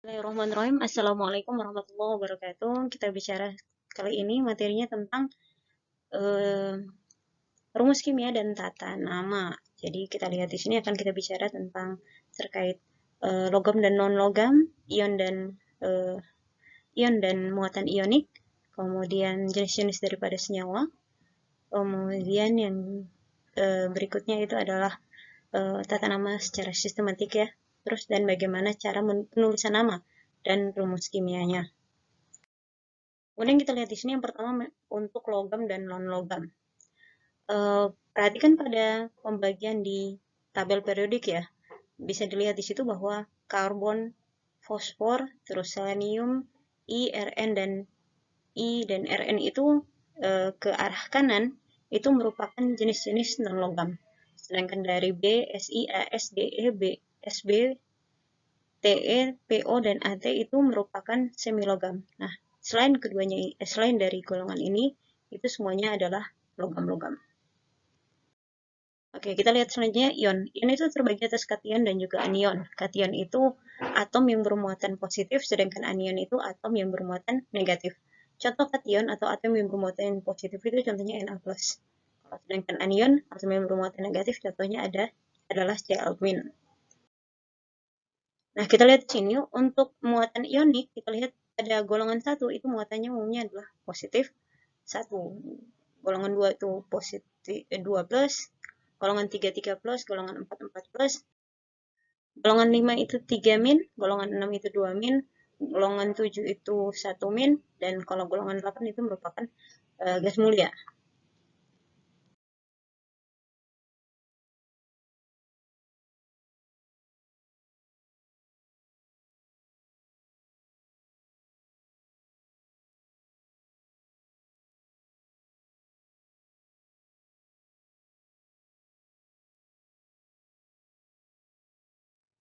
Bismillahirrahmanirrahim. Assalamualaikum warahmatullahi wabarakatuh. Kita bicara kali ini materinya tentang eh, rumus kimia dan tata nama. Jadi kita lihat di sini akan kita bicara tentang terkait logam dan non logam, eh, ion dan muatan ionik, kemudian jenis-jenis daripada senyawa, kemudian yang berikutnya itu adalah tata nama secara sistematik ya. Terus dan bagaimana cara penulisan nama dan rumus kimianya. Kemudian kita lihat di sini yang pertama untuk logam dan non-logam. Perhatikan pada pembagian di tabel periodik ya. Bisa dilihat di situ bahwa karbon, fosfor, terus selenium, I dan Rn itu ke arah kanan itu merupakan jenis-jenis non-logam. Sedangkan dari B, Si, As, De, B, Sb, Te, Po, dan At itu merupakan semilogam. Nah, selain dari golongan ini, itu semuanya adalah logam-logam. Oke, kita lihat selanjutnya ion. Ion itu terbagi atas kation dan juga anion. Kation itu atom yang bermuatan positif, sedangkan anion itu atom yang bermuatan negatif. Contoh kation atau atom yang bermuatan positif itu contohnya Na+. Sedangkan anion, atom yang bermuatan negatif, contohnya adalah Cl-. Nah, kita lihat di sini untuk muatan ionik, kita lihat pada golongan 1 itu muatannya umumnya adalah positif 1. Golongan 2 itu positif 2 plus, golongan 3 3 plus, golongan 4 4 plus, golongan 5 itu 3 min, golongan 6 itu 2 min, golongan 7 itu 1 min, dan kalau golongan 8 itu merupakan gas mulia.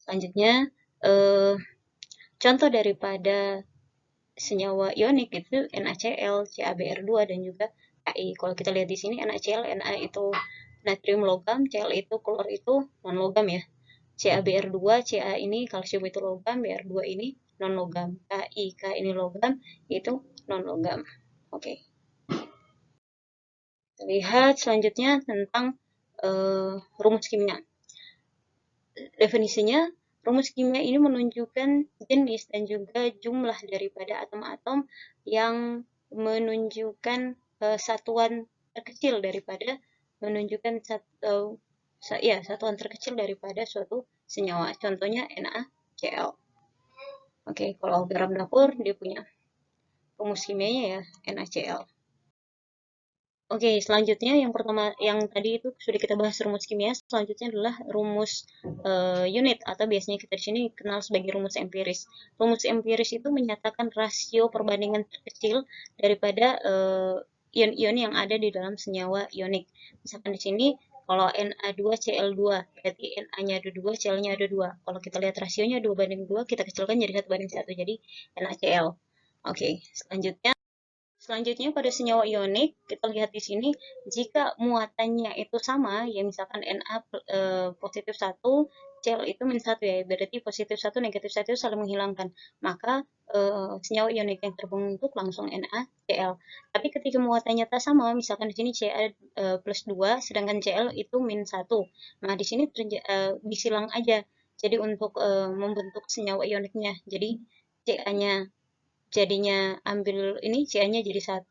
Selanjutnya, eh, contoh daripada senyawa ionik itu NaCl, CaBr2 dan juga Ai. Kalau kita lihat di sini NaCl, Na itu natrium logam, Cl itu klor itu non logam ya. CaBr2, Ca ini kalsium itu logam, Br2 ini non logam. K ini logam, itu non logam. Oke. Lihat selanjutnya tentang rumus kimia. Definisinya, rumus kimia ini menunjukkan jenis dan juga jumlah daripada atom-atom yang menunjukkan satuan terkecil daripada menunjukkan satuan terkecil daripada suatu senyawa. Contohnya NaCl. Oke, kalau garam dapur dia punya rumus kimianya ya NaCl. Oke, selanjutnya yang pertama yang tadi itu sudah kita bahas rumus kimia, selanjutnya adalah rumus unit atau biasanya kita di sini kenal sebagai rumus empiris. Rumus empiris itu menyatakan rasio perbandingan terkecil daripada ion-ion yang ada di dalam senyawa ionik. Misalkan di sini kalau Na2Cl2, berarti Na-nya ada 2, Cl-nya ada 2. Kalau kita lihat rasionya 2:2, kita kecilkan jadi 1:1, jadi NaCl. Oke, Selanjutnya pada senyawa ionik, kita lihat di sini jika muatannya itu sama, ya misalkan Na positif 1, Cl itu min 1 ya, berarti positif 1, negatif 1 saling menghilangkan. Maka senyawa ionik yang terbentuk langsung NaCl. Tapi ketika muatannya tak sama, misalkan di sini Ca plus 2, sedangkan Cl itu min 1. Nah, di sini disilang aja. Jadi untuk membentuk senyawa ioniknya. Jadi Ca-nya jadinya ambil ini Ca-nya jadi 1,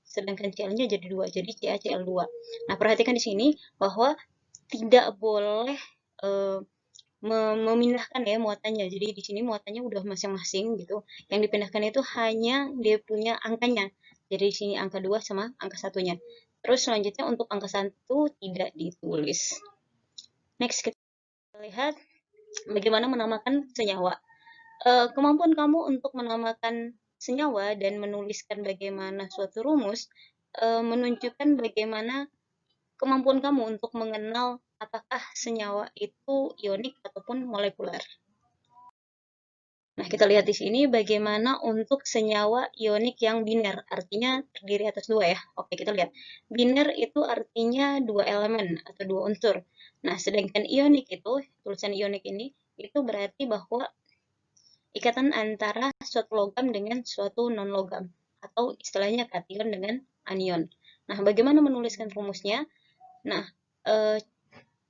sedangkan Cl-nya jadi 2, jadi CaCl2. Nah, perhatikan di sini bahwa tidak boleh eh, memindahkan ya muatannya. Jadi di sini muatannya udah masing-masing gitu. Yang dipindahkan itu hanya dia punya angkanya. Jadi di sini angka 2 sama angka satunya. Terus selanjutnya untuk angka 1 tidak ditulis. Next kita lihat bagaimana menamakan senyawa. Kemampuan kamu untuk menamakan senyawa dan menuliskan bagaimana suatu rumus menunjukkan bagaimana kemampuan kamu untuk mengenal apakah senyawa itu ionik ataupun molekuler. Nah, kita lihat di sini bagaimana untuk senyawa ionik yang biner, artinya terdiri atas 2 ya. Oke, kita lihat. Biner itu artinya 2 elemen atau 2 unsur. Nah, sedangkan ionik itu, tulisan ionik ini, itu berarti bahwa ikatan antara suatu logam dengan suatu non-logam, atau istilahnya kation dengan anion. Nah, bagaimana menuliskan rumusnya? Nah,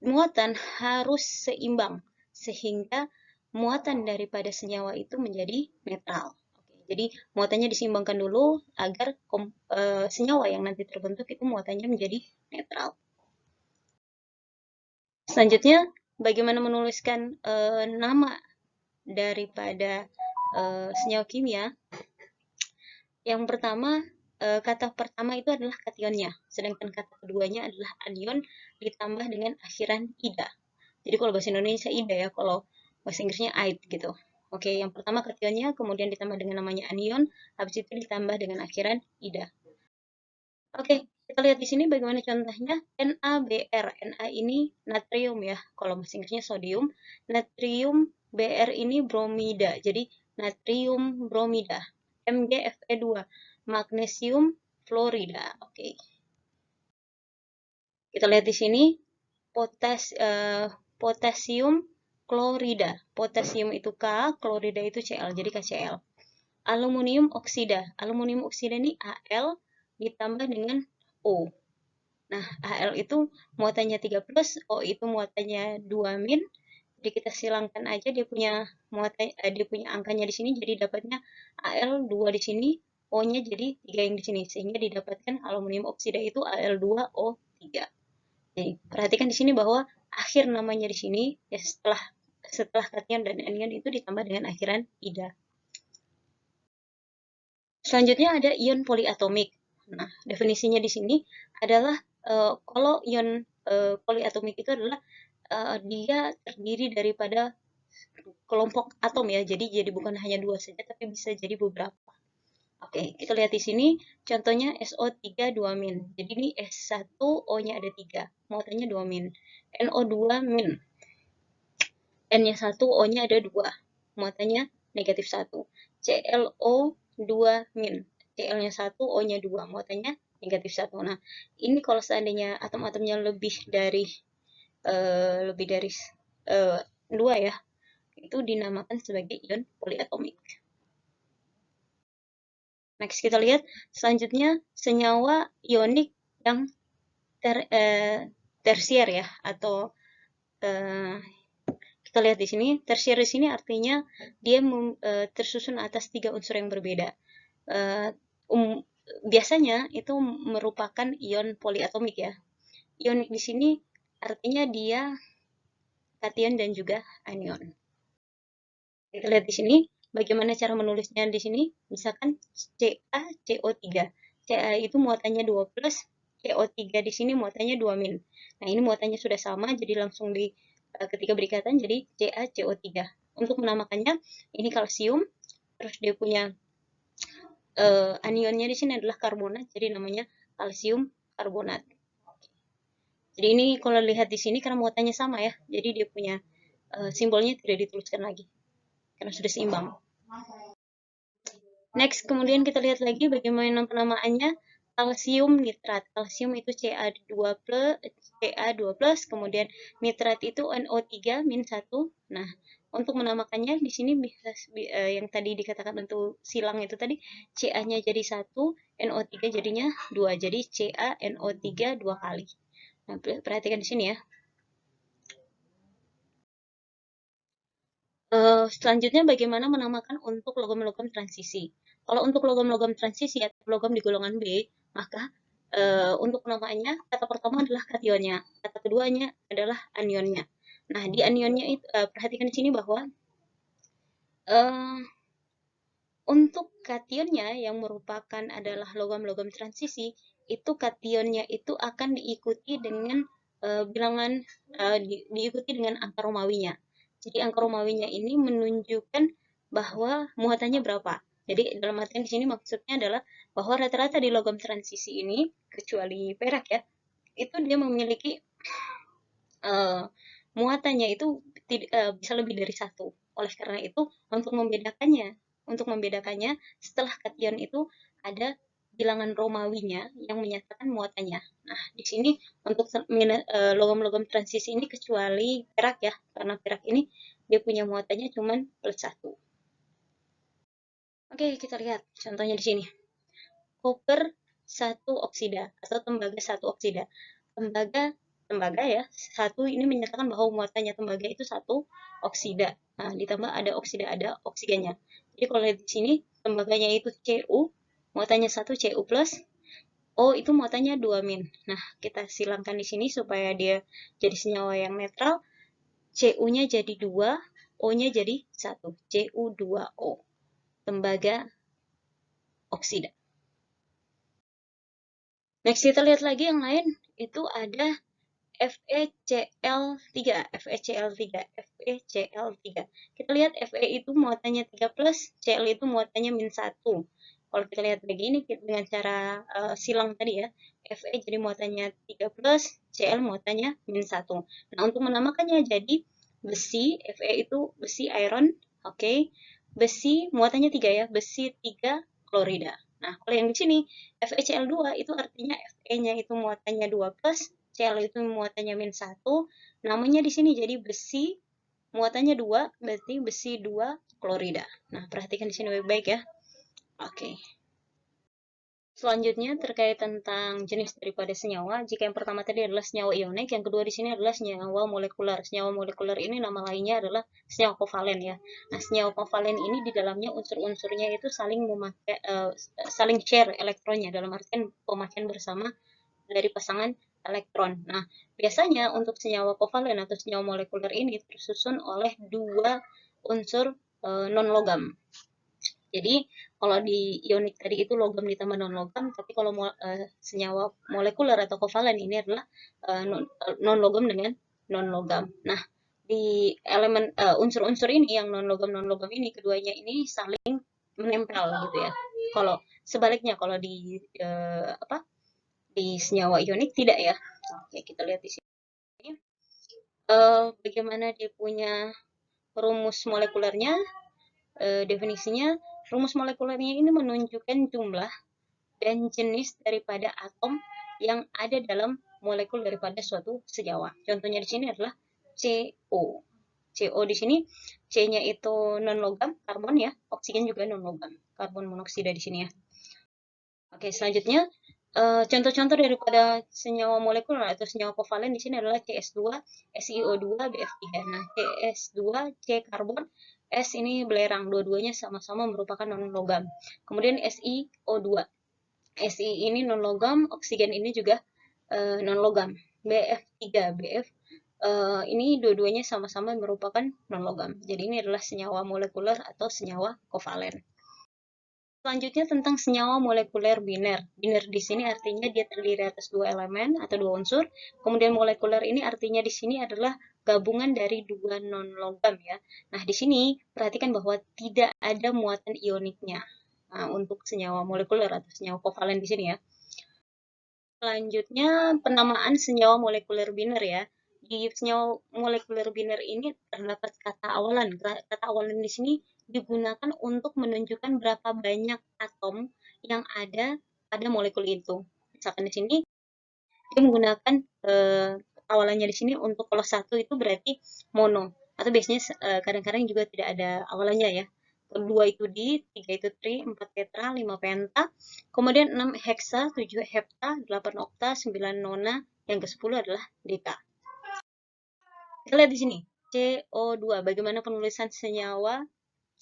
muatan harus seimbang, sehingga muatan daripada senyawa itu menjadi netral. Jadi muatannya diseimbangkan dulu agar senyawa yang nanti terbentuk itu muatannya menjadi netral. Selanjutnya, bagaimana menuliskan nama daripada senyawa kimia? Yang pertama, kata pertama itu adalah kationnya, sedangkan kata keduanya adalah anion ditambah dengan akhiran ida. Jadi kalau bahasa Indonesia ida ya, kalau bahasa Inggrisnya ait gitu. Oke, yang pertama kationnya, kemudian ditambah dengan namanya anion, habis itu ditambah dengan akhiran ida. Oke, kita lihat di sini bagaimana contohnya. NaBr. Na ini natrium ya, kalau bahasa Inggrisnya sodium. Natrium Br ini bromida, jadi natrium bromida. MgFe2, magnesium fluorida. Oke. Kita lihat di sini potasium klorida. Potasium itu K, klorida itu Cl, jadi KCl. Aluminium oksida. Aluminium oksida ini Al ditambah dengan O. Nah, Al itu muatannya 3+, O itu muatannya 2-. Jadi kita silangkan aja dia punya angkanya di sini, jadi dapatnya Al 2 di sini, O-nya jadi 3 yang di sini, sehingga didapatkan aluminium oksida itu Al2O3. Jadi perhatikan di sini bahwa akhir namanya di sini ya, setelah kation dan anion itu ditambah dengan akhiran ida. Selanjutnya ada ion poliatomik. Nah, definisinya di sini adalah kalau ion poliatomik itu adalah dia terdiri daripada kelompok atom ya. Jadi bukan hanya 2 saja, tapi bisa jadi beberapa. Oke, kita lihat di sini contohnya SO3 2-. Jadi ini S1 O-nya ada 3, muatannya 2-. NO2-. N-nya 1 O-nya ada 2, muatannya -1. ClO2-. Cl-nya 1 O-nya 2, muatannya -1. Nah, ini kalau seandainya atom-atomnya lebih dari 2 ya, itu dinamakan sebagai ion poliatomik. Next, kita lihat selanjutnya senyawa ionik yang tersier ya, atau kita lihat di sini, tersier di sini artinya dia tersusun atas 3 unsur yang berbeda. Biasanya itu merupakan ion poliatomik ya. Ionik di sini artinya dia kation dan juga anion. Kita lihat di sini bagaimana cara menulisnya di sini. Misalkan CaCO3. Ca itu muatannya 2+, CO3 di sini muatannya 2-. Nah, ini muatannya sudah sama, jadi langsung ketika berikatan jadi CaCO3. Untuk menamakannya, ini kalsium, terus dia punya anionnya di sini adalah karbonat, jadi namanya kalsium karbonat. Jadi ini kalau lihat di sini karena muatannya sama ya, jadi dia punya simbolnya tidak dituliskan lagi karena sudah seimbang. Next, kemudian kita lihat lagi bagaimana penamaannya. Kalsium nitrat. Kalsium itu Ca2+, kemudian nitrat itu NO3-1. Nah, untuk menamakannya di sini bisa yang tadi dikatakan untuk silang itu tadi, Ca-nya jadi 1, NO3 jadinya 2. Jadi CaNO3 2 kali. Nah, perhatikan di sini ya. Selanjutnya bagaimana menamakan untuk logam-logam transisi. Kalau untuk logam-logam transisi atau logam di golongan B, maka untuk penamaannya, kata pertama adalah kationnya, kata keduanya adalah anionnya. Nah, di anionnya itu perhatikan di sini bahwa untuk kationnya yang merupakan adalah logam-logam transisi, itu kationnya itu akan diikuti dengan bilangan diikuti dengan angka Romawinya. Jadi angka Romawinya ini menunjukkan bahwa muatannya berapa. Jadi dalam artian di sini maksudnya adalah bahwa rata-rata di logam transisi ini, kecuali perak ya, itu dia memiliki muatannya itu bisa lebih dari 1. Oleh karena itu, untuk membedakannya setelah kation itu ada bilangan Romawinya yang menyatakan muatannya. Nah, di sini untuk logam-logam transisi ini kecuali perak ya, karena perak ini dia punya muatannya cuma +1. Oke, kita lihat contohnya di sini. Koper 1 oksida atau tembaga 1 oksida. Tembaga ya, satu ini menyatakan bahwa muatannya tembaga itu 1 oksida. Nah, ditambah ada oksida, ada oksigennya. Jadi kalau lihat di sini, tembaganya itu Cu, muatannya 1 Cu plus, O itu muatannya 2 min. Nah, kita silangkan di sini supaya dia jadi senyawa yang netral. Cu-nya jadi 2, O-nya jadi 1. Cu2O. Tembaga oksida. Next kita lihat lagi yang lain, itu ada FeCl3, FeCl3, FeCl3. Kita lihat Fe itu muatannya 3 plus, Cl itu muatannya min 1. Kalau kita lihat begini dengan cara silang tadi ya, Fe jadi muatannya 3 plus, Cl muatannya min 1. Nah, untuk menamakannya jadi besi, Fe itu besi iron, oke. Besi muatannya 3 ya, besi 3 klorida. Nah, kalau yang di sini FeCl2 itu artinya Fe-nya itu muatannya 2 plus, Cl itu muatannya min 1. Namanya di sini jadi besi muatannya 2, berarti besi 2 klorida. Nah, perhatikan di sini baik-baik ya. Oke. Selanjutnya terkait tentang jenis daripada senyawa. Jika yang pertama tadi adalah senyawa ionik, yang kedua di sini adalah senyawa molekuler. Senyawa molekuler ini nama lainnya adalah senyawa kovalen ya. Nah, senyawa kovalen ini di dalamnya unsur-unsurnya itu saling share elektronnya, dalam artian pemakaian bersama dari pasangan elektron. Nah, biasanya untuk senyawa kovalen atau senyawa molekuler ini tersusun oleh 2 unsur non-logam. Jadi, kalau di ionik tadi itu logam ditambah non-logam, tapi kalau senyawa molekuler atau kovalen ini adalah non-logam dengan non-logam. Nah, di elemen unsur-unsur ini yang non-logam ini keduanya ini saling menempel gitu ya. Kalau sebaliknya kalau di di senyawa ionik tidak ya. Oke, kita lihat di sini. Bagaimana dia punya rumus molekulernya? Definisinya, rumus molekulernya ini menunjukkan jumlah dan jenis daripada atom yang ada dalam molekul daripada suatu senyawa. Contohnya di sini adalah CO. CO di sini C-nya itu non-logam, karbon ya, oksigen juga non-logam, karbon monoksida di sini ya. Oke, selanjutnya contoh-contoh daripada senyawa molekuler atau senyawa kovalen di sini adalah CS2, SiO2, BF3. Nah, CS2, C karbon, S ini belerang, dua-duanya sama-sama merupakan non-logam. Kemudian SiO2. Si ini non-logam, oksigen ini juga non-logam. BF3, BF ini dua-duanya sama-sama merupakan non-logam. Jadi ini adalah senyawa molekuler atau senyawa kovalen. Selanjutnya tentang senyawa molekuler biner. Biner di sini artinya dia terdiri atas 2 elemen atau 2 unsur. Kemudian molekuler ini artinya di sini adalah gabungan dari 2 non-logam ya. Nah, di sini perhatikan bahwa tidak ada muatan ioniknya. Nah, untuk senyawa molekuler atau senyawa kovalen di sini ya. Selanjutnya penamaan senyawa molekuler biner ya. Di senyawa molekuler biner ini terdapat kata awalan. Kata awalan di sini digunakan untuk menunjukkan berapa banyak atom yang ada pada molekul itu. Misalkan di sini dia menggunakan awalannya di sini untuk kalau 1 itu berarti mono, atau biasanya kadang-kadang juga tidak ada awalannya ya. 2 itu di, 3 itu tri, 4 tetra, 5 penta, kemudian 6 heksa, 7 hepta, 8 okta, 9 nona, yang ke-10 adalah deka. Kita lihat di sini, CO2, bagaimana penulisan senyawa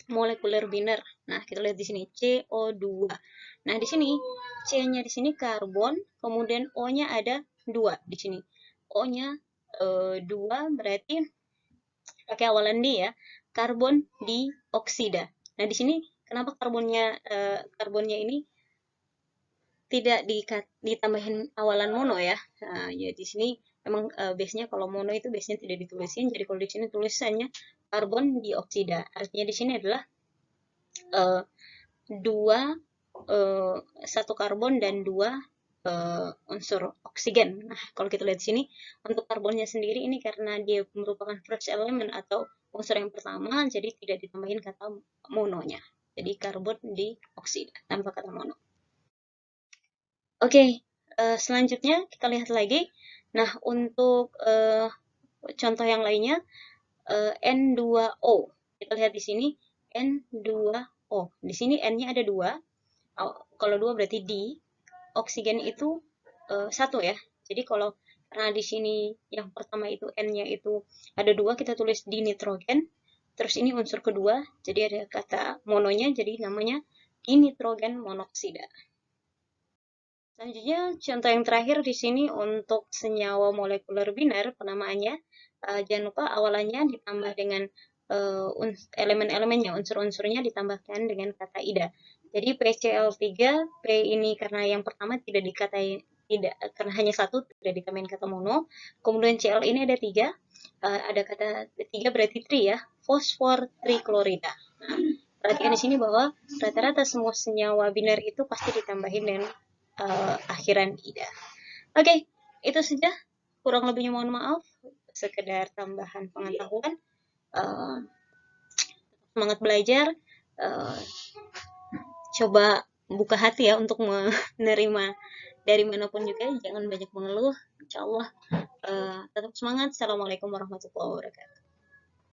molekuler biner. Nah, kita lihat di sini CO2. Nah, di sini C-nya di sini karbon, kemudian O-nya ada 2 di sini. O-nya 2 berarti pakai awalan D ya. Karbon dioksida. Nah, di sini kenapa karbonnya ini tidak ditambahin awalan mono ya? Nah, ya di sini memang biasanya kalau mono itu biasanya tidak ditulisin. Jadi kalau di sini tulisannya karbon dioksida. Artinya di sini adalah satu karbon dan 2 unsur oksigen. Nah, kalau kita lihat di sini, untuk karbonnya sendiri ini karena dia merupakan first element atau unsur yang pertama, jadi tidak ditambahin kata mononya. Jadi karbon dioksida tanpa kata mono. Oke, selanjutnya kita lihat lagi. Nah, untuk contoh yang lainnya, N2O. Kita lihat di sini, N2O. Oh, di sini N-nya ada 2. Kalau 2 berarti di. Oksigen itu satu ya. Jadi kalau karena di sini yang pertama itu N-nya itu ada 2, kita tulis di nitrogen. Terus ini unsur kedua, jadi ada kata mononya, jadi namanya dinitrogen monoksida. Selanjutnya, contoh yang terakhir di sini untuk senyawa molekuler biner, penamaannya. Jangan lupa awalannya ditambah dengan elemen-elemennya, unsur-unsurnya ditambahkan dengan kata ida. Jadi PCl3, P ini karena yang pertama tidak dikatai, tidak, karena hanya satu, tidak ditambahin kata mono. Kemudian Cl ini ada 3, ada kata 3 berarti tri ya, fosfor triklorida. Nah, perhatikan di sini bahwa rata-rata semua senyawa biner itu pasti ditambahin dengan akhiran ida. Oke, itu saja. Kurang lebihnya mohon maaf. Sekedar tambahan pengetahuan. Semangat belajar. Coba buka hati ya untuk menerima dari manapun juga. Jangan banyak mengeluh. Insya Allah tetap semangat. Assalamualaikum warahmatullahi wabarakatuh.